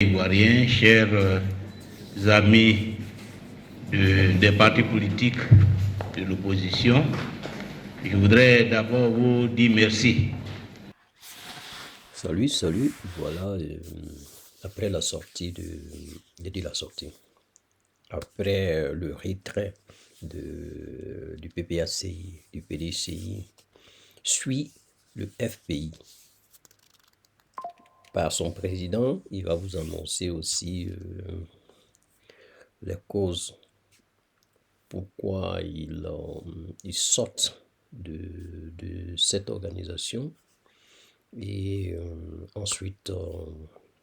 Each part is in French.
Ivoiriens, chers amis des partis politiques de l'opposition, je voudrais d'abord vous dire merci. Salut, voilà, après la sortie après le retrait du PPACI, du PDCI, suit le FPI. Par son président, il va vous annoncer aussi les causes pourquoi il sortent de cette organisation et ensuite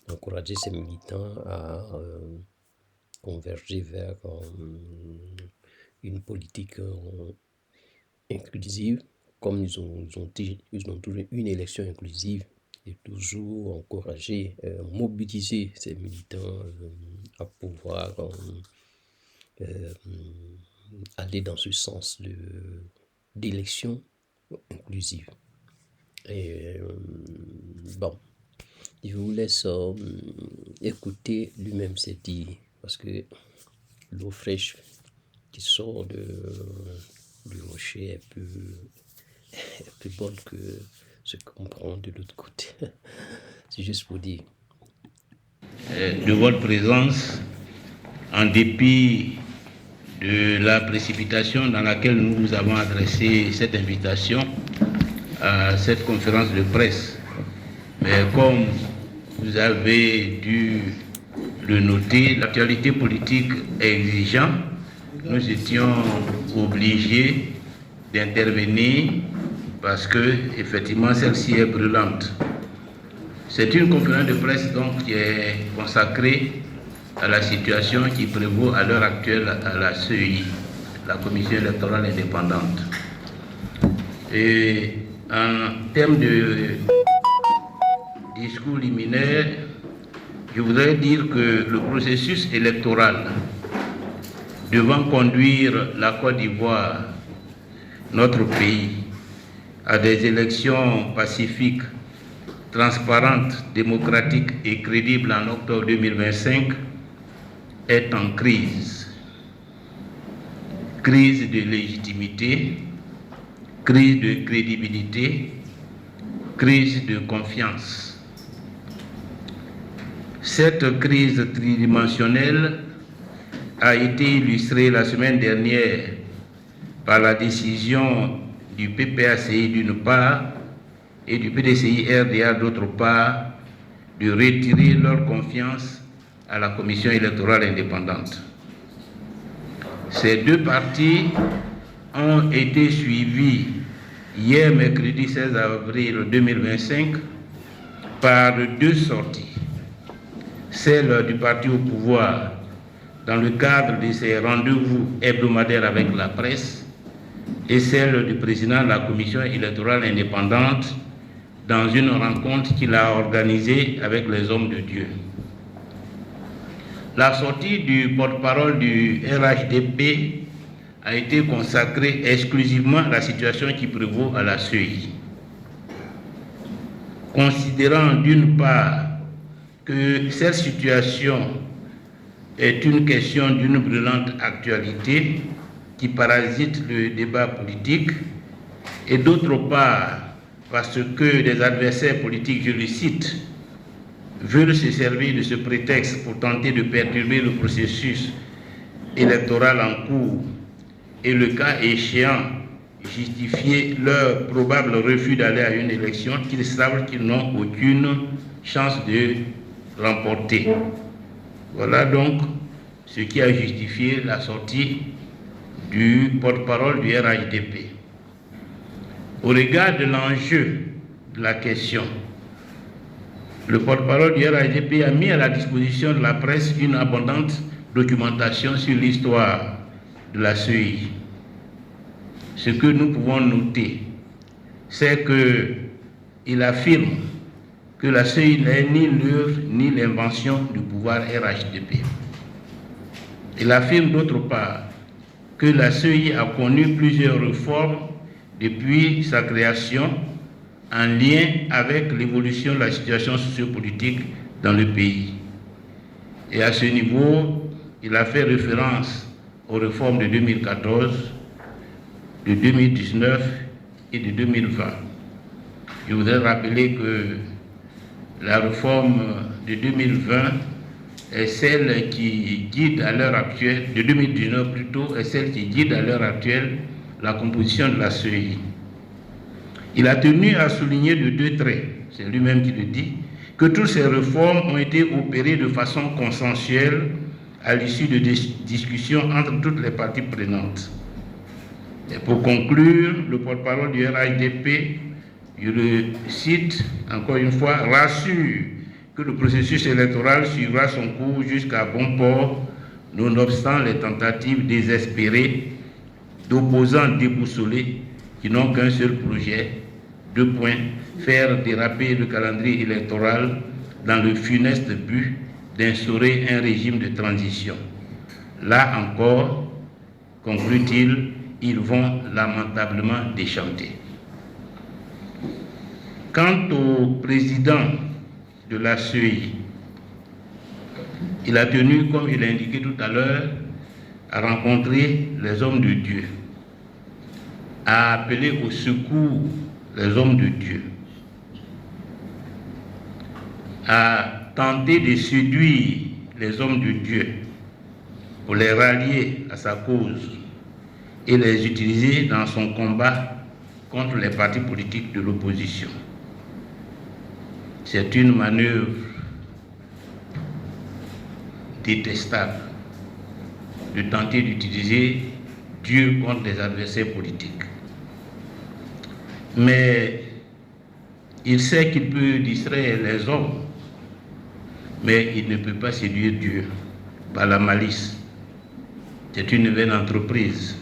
encourager ses militants à converger vers une politique inclusive, comme ils ont toujours une élection inclusive, et toujours encourager, mobiliser ces militants à pouvoir aller dans ce sens d'élection inclusive. Et bon, je vous laisse écouter lui-même s'est dit, parce que l'eau fraîche qui sort du rocher est plus bonne que ce qu'on prend de l'autre côté. C'est juste pour dire. De votre présence, en dépit de la précipitation dans laquelle nous vous avons adressé cette invitation à cette conférence de presse. Mais comme vous avez dû le noter, l'actualité politique est exigeante. Nous étions obligés d'intervenir parce que, effectivement, celle-ci est brûlante. C'est une conférence de presse donc qui est consacrée à la situation qui prévaut à l'heure actuelle à la CEI, la Commission électorale indépendante. Et en termes de discours liminaire, je voudrais dire que le processus électoral devant conduire la Côte d'Ivoire, notre pays, à des élections pacifiques, transparentes, démocratiques et crédibles en octobre 2025 est en crise. Crise de légitimité, crise de crédibilité, crise de confiance. Cette crise tridimensionnelle a été illustrée la semaine dernière par la décision du PPACI d'une part et du PDCI-RDA d'autre part de retirer leur confiance à la Commission électorale indépendante. Ces deux partis ont été suivis hier, mercredi 16 avril 2025, par deux sorties. Celle du parti au pouvoir dans le cadre de ses rendez-vous hebdomadaires avec la presse et celle du président de la Commission électorale indépendante dans une rencontre qu'il a organisée avec les hommes de Dieu. La sortie du porte-parole du RHDP a été consacrée exclusivement à la situation qui prévaut à la CEI. Considérant d'une part que cette situation est une question d'une brûlante actualité qui parasite le débat politique, et d'autre part parce que des adversaires politiques, je le cite, veulent se servir de ce prétexte pour tenter de perturber le processus électoral en cours et, le cas échéant, justifier leur probable refus d'aller à une élection qu'ils savent qu'ils n'ont aucune chance de remporter. Voilà donc ce qui a justifié la sortie du porte-parole du RHDP. Au regard de l'enjeu de la question, le porte-parole du RHDP a mis à la disposition de la presse une abondante documentation sur l'histoire de la CEI. Ce que nous pouvons noter, c'est qu'il affirme que la CEI n'est ni l'œuvre ni l'invention du pouvoir RHDP. Il affirme d'autre part que la CEI a connu plusieurs réformes depuis sa création en lien avec l'évolution de la situation sociopolitique dans le pays. Et à ce niveau, il a fait référence aux réformes de 2014, de 2019 et de 2020. Je voudrais rappeler que la réforme de 2020 est celle qui guide à l'heure actuelle, de 2019 plutôt, est celle qui guide à l'heure actuelle la composition de la CEI. Il a tenu à souligner de deux traits, c'est lui-même qui le dit, que toutes ces réformes ont été opérées de façon consensuelle à l'issue de discussions entre toutes les parties prenantes. Et pour conclure, le porte-parole du RHDP, je le cite encore une fois, rassure que le processus électoral suivra son cours jusqu'à bon port, nonobstant les tentatives désespérées d'opposants déboussolés qui n'ont qu'un seul projet, deux points, faire déraper le calendrier électoral dans le funeste but d'instaurer un régime de transition. Là encore, conclut-il, ils vont lamentablement déchanter. Quant au président de la CEI, il a tenu, comme il a indiqué tout à l'heure, à rencontrer les hommes de Dieu, à appeler au secours les hommes de Dieu, à tenter de séduire les hommes de Dieu pour les rallier à sa cause et les utiliser dans son combat contre les partis politiques de l'opposition. C'est une manœuvre détestable de tenter d'utiliser Dieu contre les adversaires politiques. Mais il sait qu'il peut distraire les hommes, mais il ne peut pas séduire Dieu par la malice. C'est une vaine entreprise.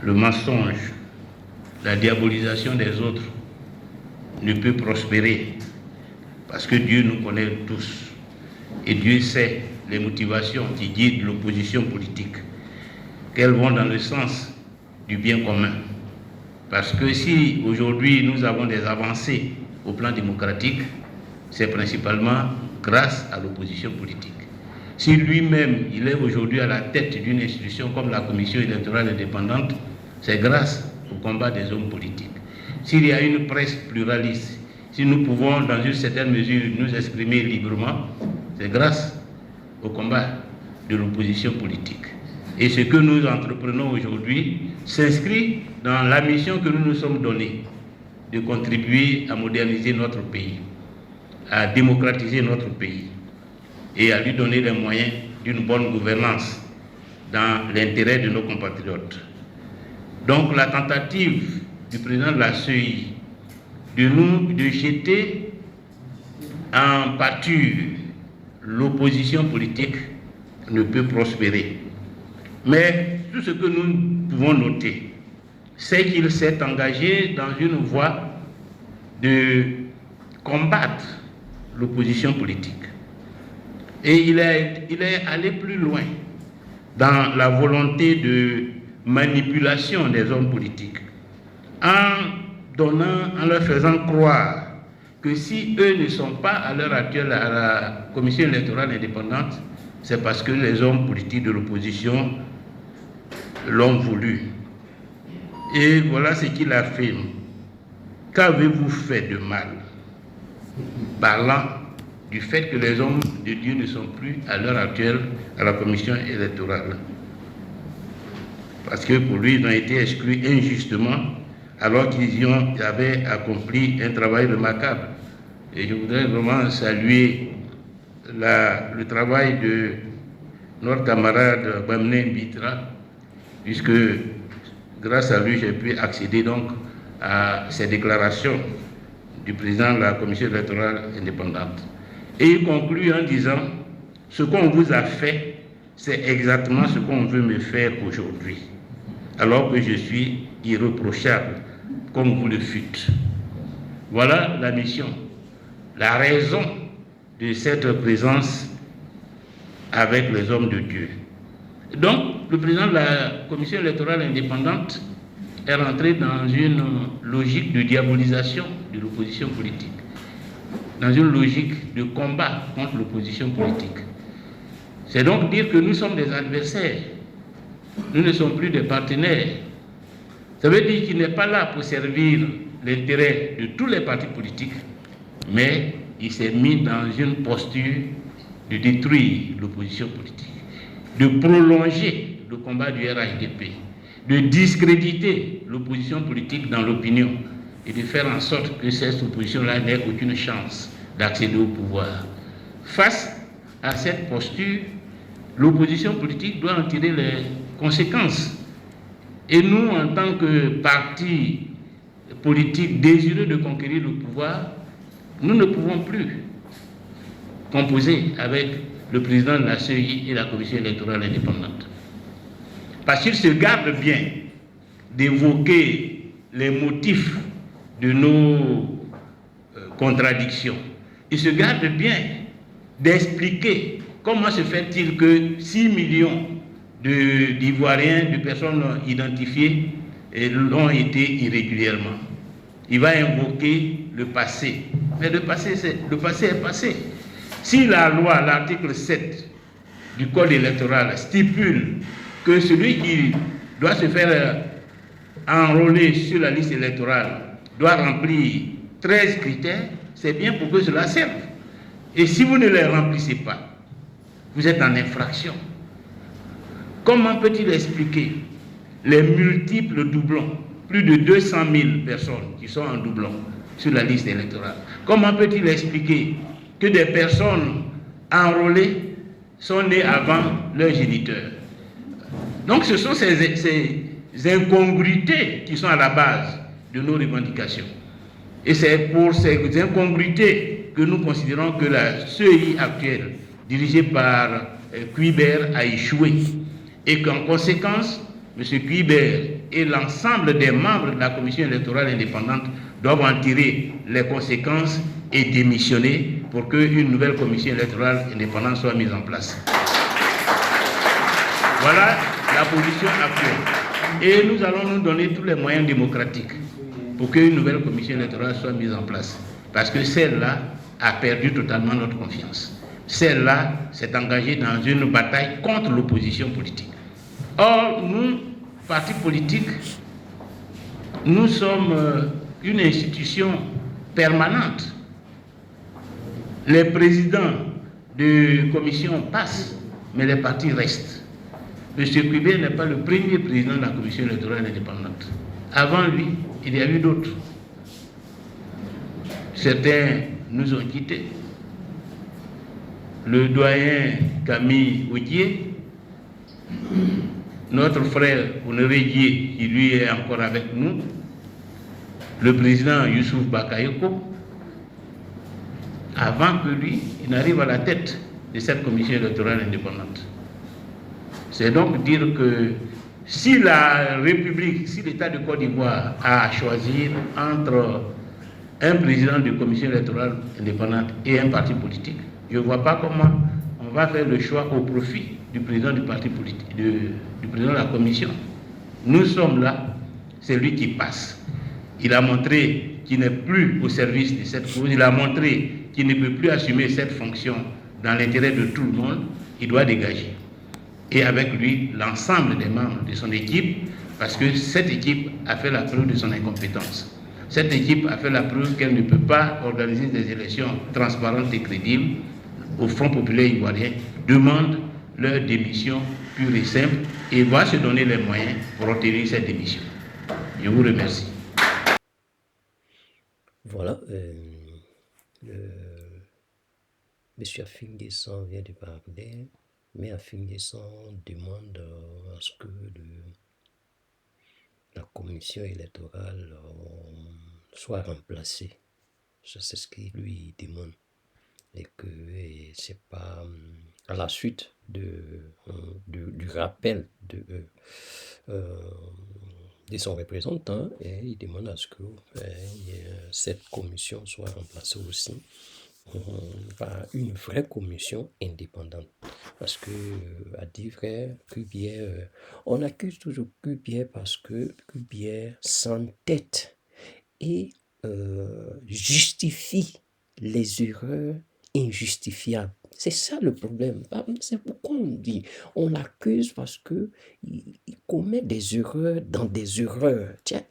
Le mensonge, la diabolisation des autres ne peut prospérer parce que Dieu nous connaît tous et Dieu sait les motivations qui guident l'opposition politique, qu'elles vont dans le sens du bien commun. Parce que si aujourd'hui nous avons des avancées au plan démocratique, c'est principalement grâce à l'opposition politique. Si lui-même il est aujourd'hui à la tête d'une institution comme la Commission électorale indépendante, c'est grâce au combat des hommes politiques. S'il y a une presse pluraliste, si nous pouvons dans une certaine mesure nous exprimer librement, c'est grâce au combat de l'opposition politique. Et ce que nous entreprenons aujourd'hui s'inscrit dans la mission que nous nous sommes donnée, de contribuer à moderniser notre pays, à démocratiser notre pays et à lui donner les moyens d'une bonne gouvernance dans l'intérêt de nos compatriotes. Donc la tentative du président de la CEI de jeter en pâture l'opposition politique ne peut prospérer. Mais tout ce que nous pouvons noter, c'est qu'il s'est engagé dans une voie de combattre l'opposition politique. Et il est allé plus loin dans la volonté de manipulation des hommes politiques, en leur faisant croire que si eux ne sont pas à l'heure actuelle à la Commission électorale indépendante, c'est parce que les hommes politiques de l'opposition l'ont voulu. Et voilà ce qu'il affirme. Qu'avez-vous fait de mal? Parlant du fait que les hommes de Dieu ne sont plus à l'heure actuelle à la Commission électorale. Parce que pour lui, ils ont été exclus injustement alors qu'ils avaient accompli un travail remarquable. Et je voudrais vraiment saluer le travail de notre camarade Bamne Bitra, puisque grâce à lui, j'ai pu accéder donc à ces déclarations du président de la Commission électorale indépendante. Et il conclut en disant, ce qu'on vous a fait, c'est exactement ce qu'on veut me faire aujourd'hui, alors que je suis irréprochable, comme vous le fûtes. Voilà la mission, la raison de cette présence avec les hommes de Dieu. Donc, le président de la Commission électorale indépendante est rentré dans une logique de diabolisation de l'opposition politique. dans une logique de combat contre l'opposition politique. C'est donc dire que nous sommes des adversaires, nous ne sommes plus des partenaires. Ça veut dire qu'il n'est pas là pour servir l'intérêt de tous les partis politiques, mais il s'est mis dans une posture de détruire l'opposition politique, de prolonger le combat du RHDP, de discréditer l'opposition politique dans l'opinion et de faire en sorte que cette opposition-là n'ait aucune chance d'accéder au pouvoir. Face à cette posture, l'opposition politique doit en tirer les conséquences. Et nous, en tant que parti politique désireux de conquérir le pouvoir, nous ne pouvons plus composer avec le président de la CEI et la commission électorale indépendante. Parce qu'il se garde bien d'évoquer les motifs de nos contradictions. Il se garde bien d'expliquer comment se fait-il que 6 millions d'Ivoiriens, de personnes identifiées, l'ont été irrégulièrement. Il va invoquer le passé. Mais le passé est passé. Si la loi, l'article 7 du Code électoral stipule que celui qui doit se faire enrôler sur la liste électorale doit remplir 13 critères, c'est bien pour que cela serve. Et si vous ne les remplissez pas, vous êtes en infraction. Comment peut-il expliquer les multiples doublons, plus de 200 000 personnes qui sont en doublon sur la liste électorale? Comment peut-il expliquer que des personnes enrôlées sont nées avant leurs géniteurs? Donc ce sont ces incongruités qui sont à la base de nos revendications. Et c'est pour ces incongruités que nous considérons que la CEI actuelle, dirigée par Cuibert, a échoué. Et qu'en conséquence, M. Cuibert et l'ensemble des membres de la commission électorale indépendante doivent en tirer les conséquences et démissionner pour qu'une nouvelle commission électorale indépendante soit mise en place. Voilà la position actuelle. Et nous allons nous donner tous les moyens démocratiques pour qu'une nouvelle commission électorale soit mise en place. Parce que celle-là a perdu totalement notre confiance. Celle-là s'est engagée dans une bataille contre l'opposition politique. Or, nous, partis politiques, nous sommes une institution permanente. Les présidents de commission passent, mais les partis restent. M. Cuibert n'est pas le premier président de la commission électorale indépendante. Avant lui, il y a eu d'autres. Certains nous ont quittés. Le doyen Camille Odier, notre frère Honoré Dié, qui lui est encore avec nous, le président Youssouf Bakayoko, avant que lui, il n'arrive à la tête de cette commission électorale indépendante. C'est donc dire que si la République, si l'État de Côte d'Ivoire a à choisir entre un président de commission électorale indépendante et un parti politique, je ne vois pas comment on va faire le choix au profit du président du parti politique, du président de la commission. Nous sommes là, c'est lui qui passe. Il a montré qu'il n'est plus au service de cette cause, il a montré qu'il ne peut plus assumer cette fonction dans l'intérêt de tout le monde, il doit dégager. Et avec lui, l'ensemble des membres de son équipe, parce que cette équipe a fait la preuve de son incompétence. Cette équipe a fait la preuve qu'elle ne peut pas organiser des élections transparentes et crédibles. Au Front populaire ivoirien demande leur démission pure et simple et va se donner les moyens pour obtenir cette démission. Je vous remercie. Voilà, M. Afing-Descent vient de parler, mais Afing-Descent demande à ce que la commission électorale soit remplacée. C'est ce qu'il lui demande. Et que c'est pas à la suite du rappel de son représentant, et il demande à ce que cette commission soit remplacée aussi par une vraie commission indépendante. Parce que, à dire vrai, Cubier, on accuse toujours Cubier parce que Cubier s'entête et justifie les erreurs injustifiables. C'est ça le problème. C'est pourquoi on dit, on l'accuse parce que il commet des erreurs dans des erreurs. Tiens,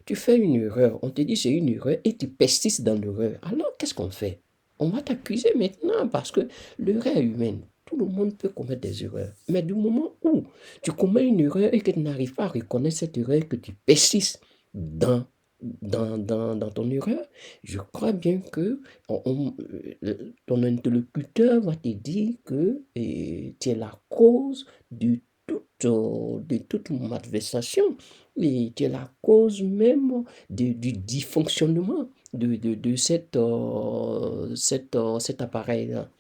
tu fais une erreur, on te dit c'est une erreur et tu persistes dans l'erreur. Alors qu'est-ce qu'on fait? On va t'accuser maintenant parce que l'erreur est humaine. Tout le monde peut commettre des erreurs. Mais du moment où tu commets une erreur et que tu n'arrives pas à reconnaître cette erreur, que tu persistes dans ton erreur, je crois bien que ton interlocuteur va te dire que tu es la cause de toute malversation et tu es la cause même du dysfonctionnement de cet appareil-là.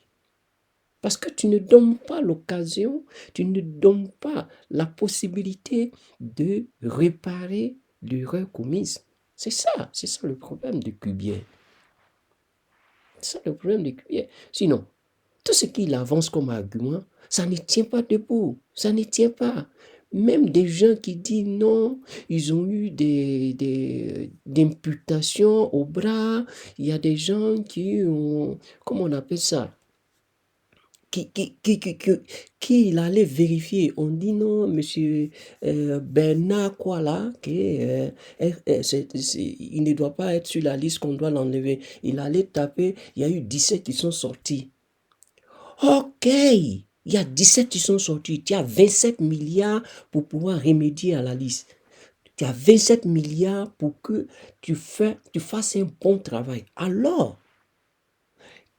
Parce que tu ne donnes pas l'occasion, tu ne donnes pas la possibilité de réparer l'erreur commise. C'est ça le problème de Cubier. C'est ça le problème de Cubier. Sinon, tout ce qu'il avance comme argument, ça ne tient pas debout. Ça ne tient pas. Même des gens qui disent non, ils ont eu des imputations au bras. Il y a des gens qui ont, comment on appelle ça? Qui il allait vérifier. On dit non, monsieur Bernard, quoi là, il ne doit pas être sur la liste qu'on doit l'enlever. Il allait taper, il y a eu 17 qui sont sortis. Ok, il y a 17 qui sont sortis. Tu as 27 milliards pour pouvoir remédier à la liste. Tu as 27 milliards pour que tu fasses un bon travail. Alors,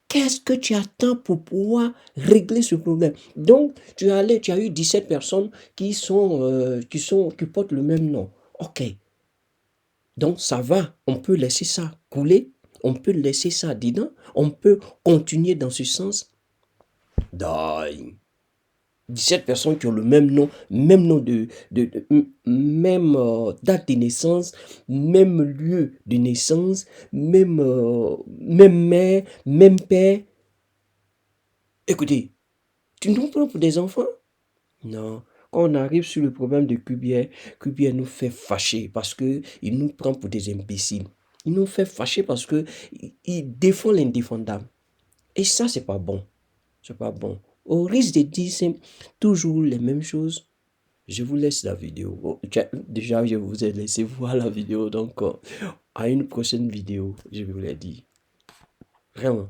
qu'est-ce que tu attends pour pouvoir régler ce problème? Donc, tu as eu 17 personnes qui portent le même nom. Ok. Donc, ça va. On peut laisser ça couler. On peut laisser ça dedans. On peut continuer dans ce sens. 17 personnes qui ont le même nom même date de naissance, même lieu de naissance, même mère, même père. Écoutez, tu nous prends pour des enfants? Non. Quand on arrive sur le problème de Cubier nous fait fâcher parce qu'il nous prend pour des imbéciles. Il nous fait fâcher parce qu'il défend l'indéfendable. Et ça, c'est pas bon. C'est pas bon. Au risque de dire toujours les mêmes choses, je vous laisse la vidéo. Déjà, je vous ai laissé voir la vidéo. Donc, à une prochaine vidéo, je vous l'ai dit. Vraiment.